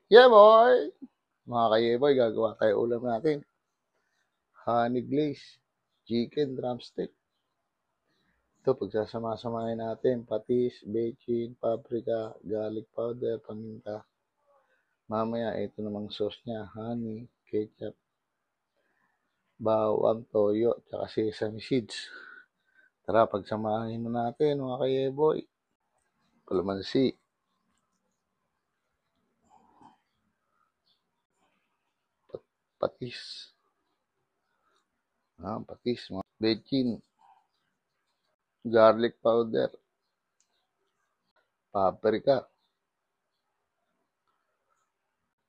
Yeah, boy! Mga ka-yeboy, gagawa tayo ulam natin. Honey glaze, chicken drumstick. Ito, pagsasama-samahin natin, patis, bechin, paprika, garlic powder, paminta. Mamaya, ito namang sauce niya, honey, ketchup, bawang, toyo, tsaka sesame seeds. Tara, pagsamahin mo natin, mga ka-yeboy. Kalamansi, patis, patis, bechin, garlic powder, paprika,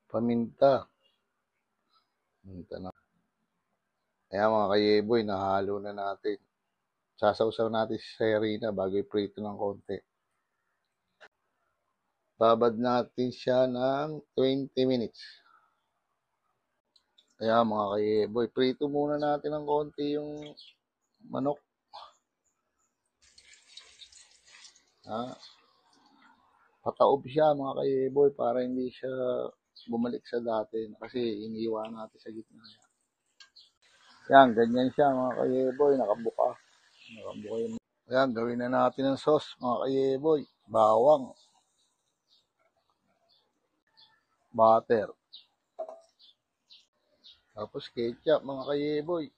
paminta. Paminta na. Ayan mga ka-yeboy, nahalo na natin. Sasawsaw natin si Serena bago i-prito ng konti. Babad natin siya ng 20 minutes. Ayan mga ka-yeboy, prito muna natin ng konti yung manok. Pataob siya mga ka-yeboy para hindi siya bumalik sa dati kasi iniwan natin sa gitna. Yan, ganyan siya mga ka-yeboy, nakabuka yun. Ayan, gawin na natin ng sauce mga ka-yeboy. Bawang, butter, tapos ketchup mga ka-yeboy.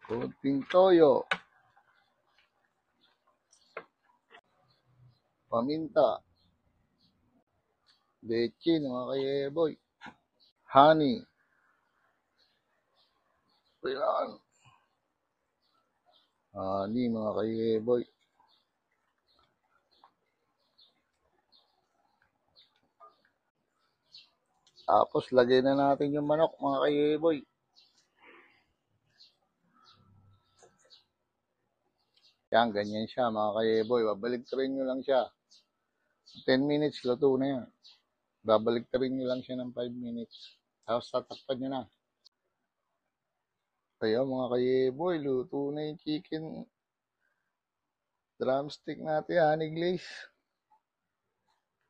Kunting toyo, paminta, bechin mga ka-yeboy, honey, mga ka-yeboy. Tapos lagay na natin yung manok mga ka-yeboy. Yan, ganyan siya mga ka-yeboy. Babaligtarin nyo lang siya. 10 minutes, luto na yan. Babaligtarin nyo lang siya ng 5 minutes. Tapos tatakpan nyo na. Kaya mga ka-yeboy, luto na yung chicken drumstick natin, honey glaze.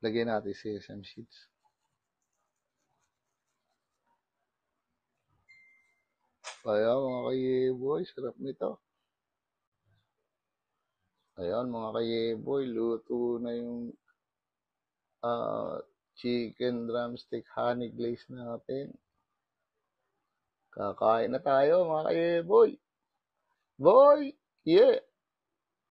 Lagyan natin sesame seeds. Kaya mga ka-yeboy, sarap nito. Ayan mga ka-yeboy, luto na yung chicken drumstick honey glaze natin. Kakain na tayo mga ka-yeboy. Boy! Yeah!